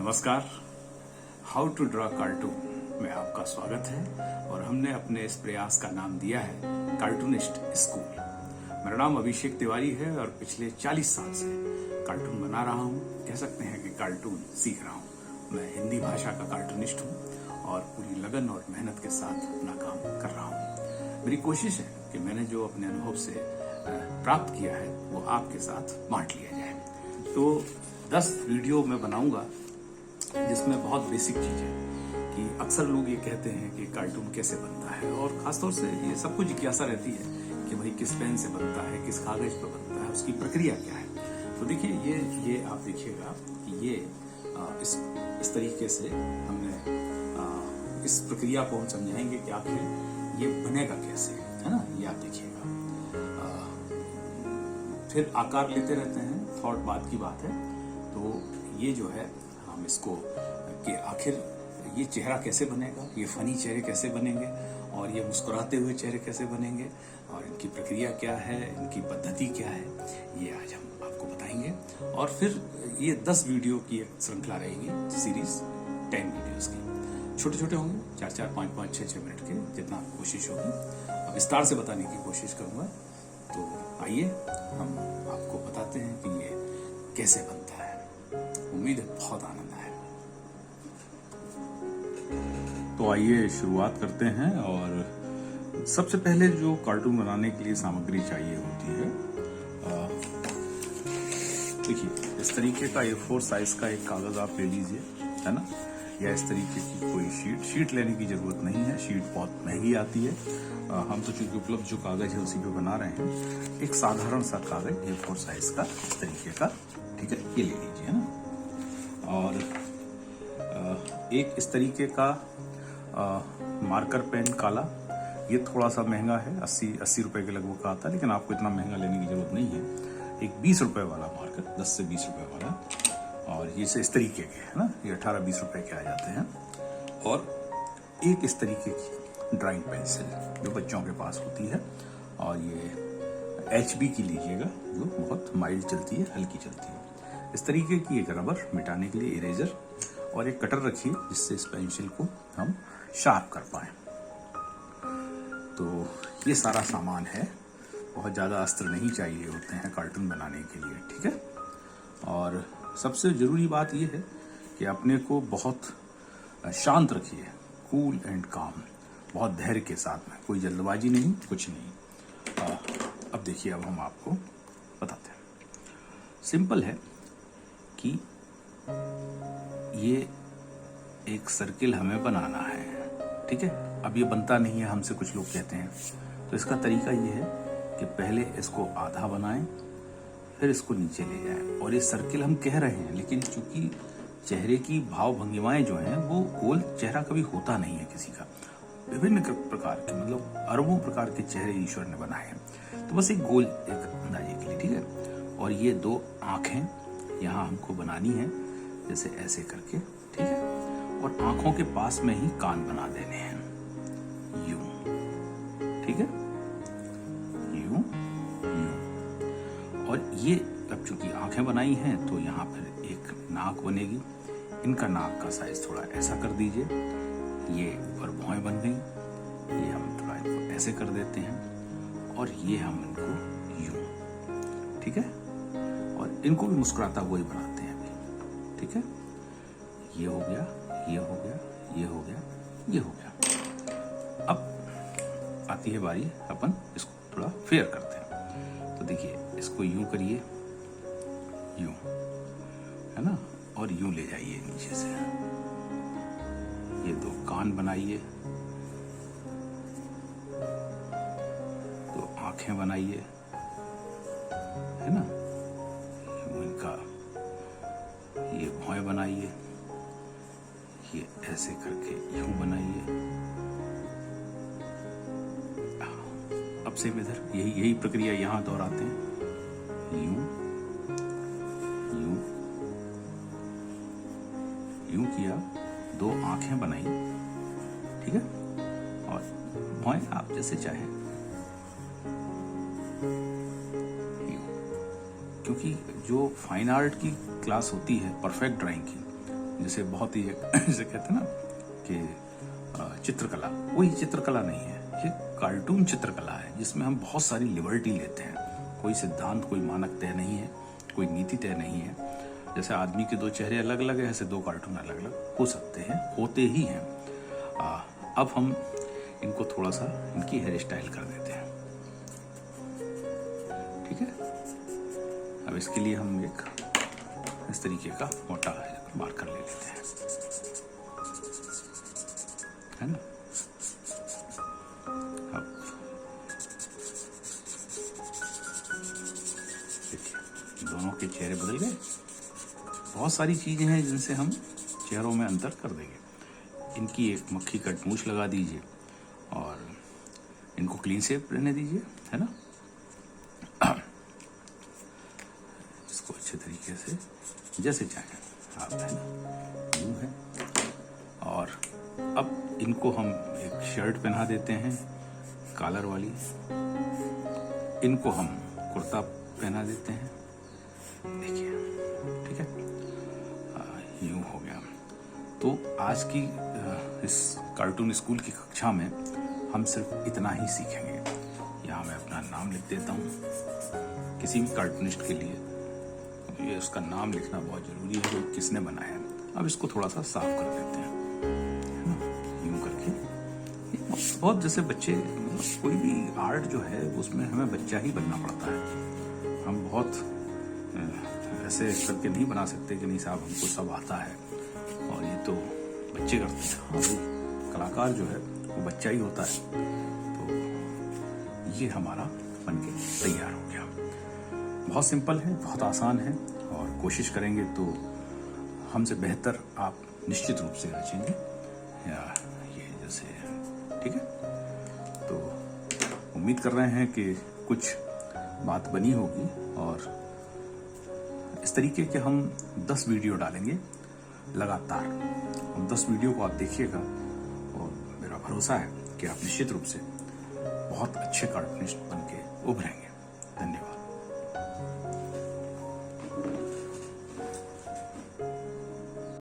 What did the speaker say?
नमस्कार। How to draw cartoon में आपका स्वागत है और हमने अपने इस प्रयास का नाम दिया है कार्टूनिस्ट स्कूल। मेरा नाम अभिषेक तिवारी है और पिछले 40 साल से कार्टून बना रहा हूँ। कह सकते हैं कि कार्टून सीख रहा हूँ। मैं हिंदी भाषा का कार्टूनिस्ट हूँ और पूरी लगन और मेहनत के साथ अपना काम कर रहा हूँ। मेरी कोशिश है कि मैंने जो अपने अनुभव से प्राप्त किया है वो आपके साथ बांट लिया जाए। तो 10 वीडियो मैं बनाऊंगा जिसमें बहुत बेसिक चीजें कि अक्सर लोग ये कहते हैं कि कार्टून कैसे बनता है और खासतौर से ये सबको जिज्ञासा रहती है कि भाई किस पेन से बनता है, किस कागज पर बनता है, उसकी प्रक्रिया क्या है। तो देखिए ये आप देखिएगा कि ये इस तरीके से हमने इस प्रक्रिया को हम समझाएंगे कि आखिर ये बनेगा कैसे, है ना। ये आप देखिएगा। फिर आकार लेते रहते हैं, थॉट बाद की बात है। तो ये जो है हम इसको कि आखिर ये चेहरा कैसे बनेगा, ये फनी चेहरे कैसे बनेंगे और ये मुस्कुराते हुए चेहरे कैसे बनेंगे और इनकी प्रक्रिया क्या है, इनकी पद्धति क्या है, ये आज हम आपको बताएंगे। और फिर ये 10 वीडियो की एक श्रृंखला रहेगी, सीरीज 10 वीडियोस की। छोटे छोटे होंगे, 4-4, 5-5, 6-6 मिनट के, जितना कोशिश होगी। विस्तार से बताने की कोशिश करूंगा। तो आइए हम आपको बताते हैं कि ये कैसे बनता है। उम्मीद है बहुत आनंद आए। तो आइए शुरुआत करते हैं। और सबसे पहले जो कार्टून बनाने के लिए सामग्री चाहिए होती है, देखिए इस तरीके का A4 साइज का एक कागज आप ले लीजिए, है ना। या इस तरीके की कोई शीट लेने की जरूरत नहीं है। शीट बहुत महंगी आती है। हम तो चूंकि उपलब्ध जो कागज है उसी पे बना रहे हैं। एक साधारण सा कागज A4 साइज का इस तरीके का, ठीक है, ये ले लीजिए, है ना। और एक इस तरीके का मार्कर पेन काला, ये थोड़ा सा महंगा है, 80 रुपए के लगभग का आता है, लेकिन आपको इतना महंगा लेने की जरूरत नहीं है। एक 20 रुपए वाला मार्कर, 10 से 20 रुपए वाला, और ये से इस तरीके के, है ना, ये 18-20 रुपए के आ जाते हैं। और एक इस तरीके की ड्राइंग पेंसिल जो बच्चों के पास होती है, और ये HB की लीजिएगा जो बहुत माइल्ड चलती है, हल्की चलती है। इस तरीके की एक रबर मिटाने के लिए इरेजर, और एक कटर रखिए जिससे इस पेंसिल को हम शार्प कर पाए। तो ये सारा सामान है। बहुत ज़्यादा अस्त्र नहीं चाहिए होते हैं कार्टून बनाने के लिए, ठीक है। और सबसे ज़रूरी बात यह है कि अपने को बहुत शांत रखिए, कूल एंड काम, बहुत धैर्य के साथ में, कोई जल्दबाजी नहीं, कुछ नहीं। अब देखिए, अब हम आपको बताते हैं। सिंपल है कि ये एक सर्किल हमें बनाना है, ठीक है। अब ये बनता नहीं है हमसे, कुछ लोग कहते हैं। तो इसका तरीका ये है कि पहले इसको आधा बनाएं, फिर इसको नीचे ले जाएं। और ये सर्किल हम कह रहे हैं, लेकिन चूंकि चेहरे की भाव भंगिमाएं जो हैं वो गोल चेहरा कभी होता नहीं है किसी का। विभिन्न प्रकार के, मतलब अरबों प्रकार के चेहरे ईश्वर ने बनाए हैं। तो बस एक गोल, एक अंदाजे के लिए, ठीक है। और ये 2 आंखें यहाँ हमको बनानी है, जैसे ऐसे करके, ठीक है। और आंखों के पास में ही कान बना देने हैं, यूं, ठीक है, यूं यूं। और ये अब चूंकि आंखें बनाई हैं तो यहाँ फिर एक नाक बनेगी। इनका नाक का साइज थोड़ा ऐसा कर दीजिए। ये ऊपर भौहें बन गई, ये हम थोड़ा ऐसे कर देते हैं, और ये हम इनको यूं, ठीक है। और इनको भी मुस्कुराता हुआ ही बनाते हैं अभी, ठीक है। ये हो गया, ये हो गया, ये हो गया, ये हो गया। अब आती है बारी, अपन इसको थोड़ा फेयर करते हैं। तो देखिए, इसको यूं करिए, यूं, है ना, और यूं ले जाइए नीचे से। ये 2 कान बनाइए, 2 आंखें बनाइए, है ना। इनका ये भौहें बनाइए, ये ऐसे करके यूं बनाइए। अब से इधर यही प्रक्रिया यहां दोहराते हैं, यूं यूं यूं किया, 2 आंखें बनाई, ठीक है। और भौहें आप जैसे चाहें, क्योंकि जो फाइन आर्ट की क्लास होती है परफेक्ट ड्राइंग की, जैसे बहुत ही जैसे कहते हैं ना कि चित्रकला, वही चित्रकला नहीं है, ये कार्टून चित्रकला है जिसमें हम बहुत सारी लिबर्टी लेते हैं। कोई सिद्धांत, कोई मानक तय नहीं है, कोई नीति तय नहीं है। जैसे आदमी के दो चेहरे अलग अलग है, ऐसे दो कार्टून अलग अलग हो सकते हैं, होते ही हैं। अब हम इनको थोड़ा सा इनकी हेयर स्टाइल कर देते हैं, ठीक है। अब इसके लिए हम एक इस तरीके का मोटा मार्कर ले लेते हैं, है ना। अब देखिए दोनों के चेहरे बदल गए। बहुत सारी चीजें हैं जिनसे हम चेहरों में अंतर कर देंगे। इनकी एक मक्खी कट मूछ लगा दीजिए और इनको क्लीन शेव रहने दीजिए, है ना। इसको अच्छे तरीके से जैसे चाहें आप, है ना, यूं है। और अब इनको हम एक शर्ट पहना देते हैं कॉलर वाली, इनको हम कुर्ता पहना देते हैं, देखिए, ठीक है। यूं हो गया। तो आज की इस कार्टून स्कूल की कक्षा में हम सिर्फ इतना ही सीखेंगे। यहाँ मैं अपना नाम लिख देता हूँ। किसी भी कार्टूनिस्ट के लिए ये उसका नाम लिखना बहुत जरूरी है, वो किसने बनाया है। अब इसको थोड़ा सा साफ कर देते हैं, है ना, यूं करके। बहुत जैसे बच्चे, कोई भी आर्ट जो है उसमें हमें बच्चा ही बनना पड़ता है। हम बहुत ऐसे करके नहीं बना सकते कि नहीं साहब हमको सब आता है और ये तो बच्चे करते हैं। हाँ भाई, कलाकार जो है वो बच्चा ही होता है। तो ये हमारा बनके तैयार हो गया। बहुत सिंपल है, बहुत आसान है, और कोशिश करेंगे तो हमसे बेहतर आप निश्चित रूप से रचेंगे, या ये जैसे, ठीक है। तो उम्मीद कर रहे हैं कि कुछ बात बनी होगी, और इस तरीके के हम 10 वीडियो डालेंगे लगातार। उन 10 वीडियो को आप देखिएगा और मेरा भरोसा है कि आप निश्चित रूप से बहुत अच्छे कार्टूनिस्ट बन के उभरेंगे। धन्यवाद।